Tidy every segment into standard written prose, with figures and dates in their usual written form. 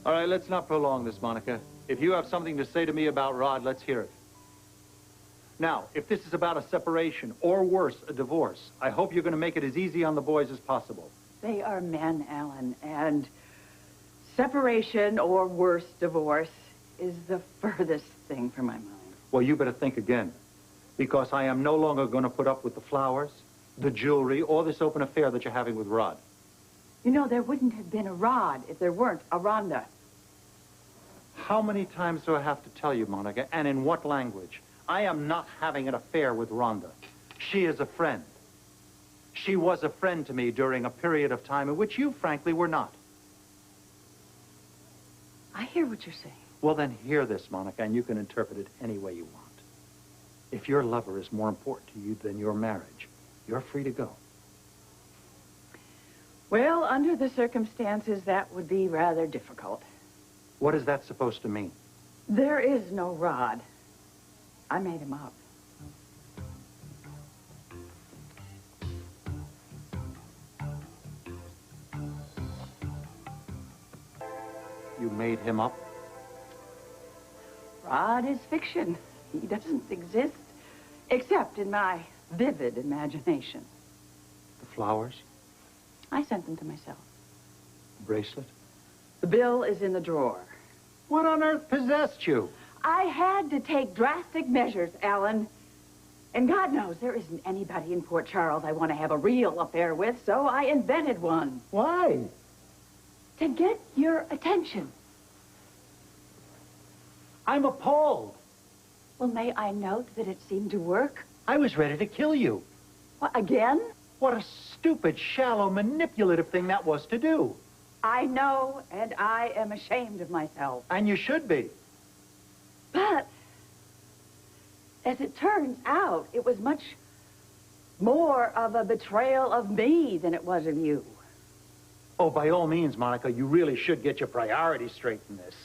All right, let's not prolong this, Monica. If you have something to say to me about Rod, let's hear it. Now, if this is about a separation, or worse, a divorce, I hope you're going to make it as easy on the boys as possible. They are men, Alan, and separation, or worse, divorce, is the furthest thing from my mind. Well, you better think again, because I am no longer going to put up with the flowers, the jewelry, or this open affair that you're having with Rod. You know, there wouldn't have been a Rod if there weren't a Rhonda. How many times do I have to tell you, Monica, and in what language? I am not having an affair with Rhonda. She is a friend. She was a friend to me during a period of time in which you, frankly, were not. I hear what you're saying. Well, then hear this, Monica, and you can interpret it any way you want. If your lover is more important to you than your marriage, you're free to go. Well, under the circumstances, that would be rather difficult. What is that supposed to mean? There is no Rod. I made him up. You made him up? Rod is fiction. He doesn't exist, except in my vivid imagination. The flowers? I sent them to myself. The bracelet? The bill is in the drawer. What on earth possessed you? I had to take drastic measures, Alan. And God knows there isn't anybody in Port Charles I want to have a real affair with, so I invented one. Why? To get your attention. I'm appalled. Well, may I note that it seemed to work? I was ready to kill you. What, again? What a stupid, shallow, manipulative thing that was to do. I know, and I am ashamed of myself. And you should be. But, as it turns out, it was much more of a betrayal of me than it was of you. Oh, by all means, Monica, you really should get your priorities straight in this.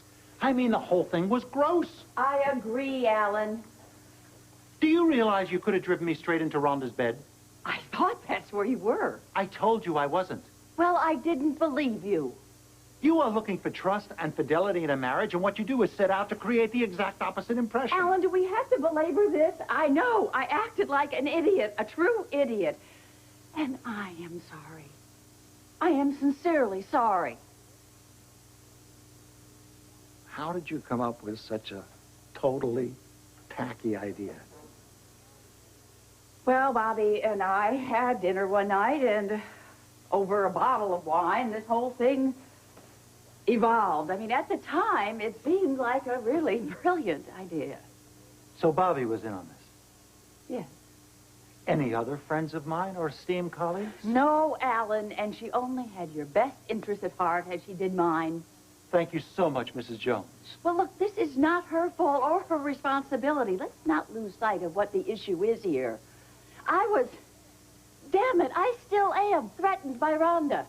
I mean, the whole thing was gross. I agree, Alan. Do you realize you could have driven me straight into Rhonda's bed? I thought that's where you were. I told you I wasn't. Well, I didn't believe you. You are looking for trust and fidelity in a marriage, and what you do is set out to create the exact opposite impression. Alan, do we have to belabor this? I know. I acted like an idiot, a true idiot. And I am sorry. I am sincerely sorry. How did you come up with such a totally tacky idea? Well, Bobby and I had dinner one night, and over a bottle of wine, this whole thing evolved. I mean, at the time, it seemed like a really brilliant idea. So Bobby was in on this? Yes. Any other friends of mine or esteemed colleagues? No, Alan, and she only had your best interest at heart as she did mine. Thank you so much, Mrs. Jones. Well, look, this is not her fault or her responsibility. Let's not lose sight of what the issue is here. Damn it, I still am threatened by Rhonda.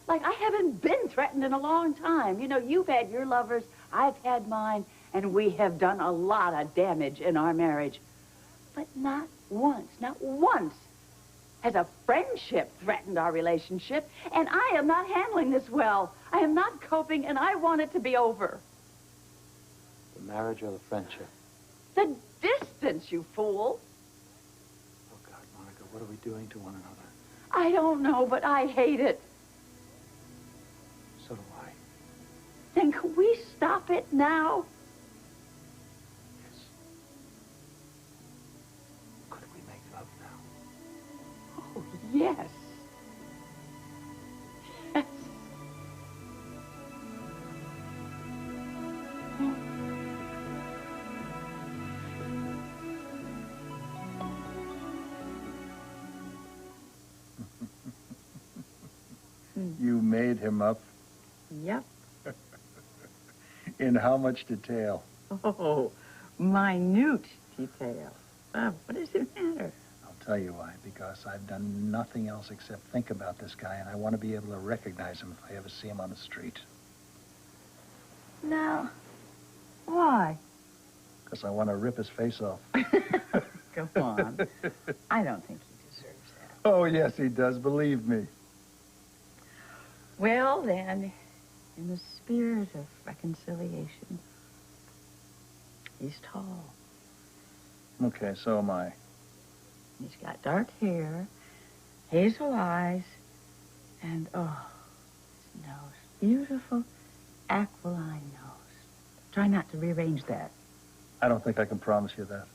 Like, I haven't been threatened in a long time. You know, you've had your lovers, I've had mine, and we have done a lot of damage in our marriage. But not once has a friendship threatened our relationship, and I am not handling this well. I am not coping, and I want it to be over. The marriage or the friendship? The distance, you fool. Oh, God, Monica, what are we doing to one another? I don't know, but I hate it. So do I. Then can we stop it now? Yes. Could we make love now? Oh, yes. Yes. You made him up? Yep. In how much detail? Oh, minute detail. What does it matter? I'll tell you why. Because I've done nothing else except think about this guy, and I want to be able to recognize him if I ever see him on the street. Now, why? Because I want to rip his face off. Come on. I don't think he deserves that. Oh, yes, he does. Believe me. Well, then, in the spirit of reconciliation. He's tall. Okay, so am I. He's got dark hair, hazel eyes, and, oh, his nose. Beautiful, aquiline nose. Try not to rearrange that. I don't think I can promise you that.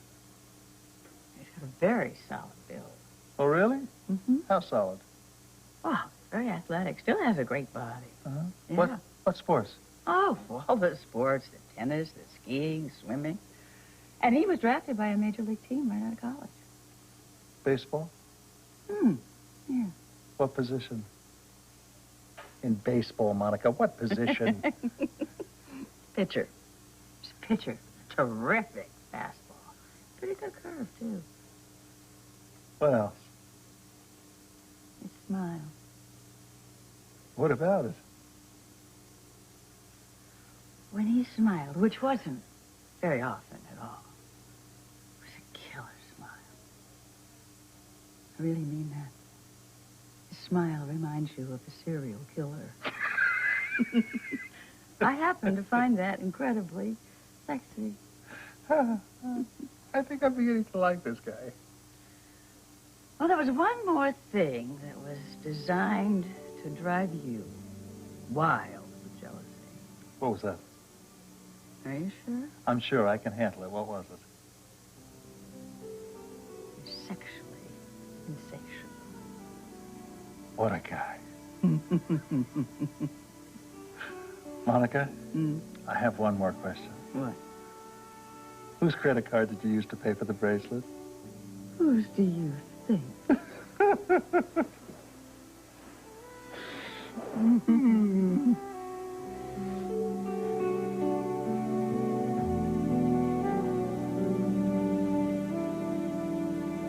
He's got a very solid build. Oh, really? Mm-hmm. How solid? Oh, very athletic. Still has a great body. Uh-huh. Yeah. What sports? Oh, all the sports, the tennis, the skiing, swimming. And he was drafted by a major league team right out of college. Baseball? Yeah. What position? In baseball, Monica, what position? Pitcher. He's a pitcher. Terrific fastball. Pretty good curve, too. What else? His smile. What about it? When he smiled, which wasn't very often at all, it was a killer smile. I really mean that. His smile reminds you of a serial killer. I happen to find that incredibly sexy. I think I'm beginning to like this guy. Well, there was one more thing that was designed to drive you wild with jealousy. What was that? Are you sure? I'm sure I can handle it. What was it? You're sexually insatiable. What a guy. Monica, I have one more question. What? Whose credit card did you use to pay for the bracelet? Whose do you think?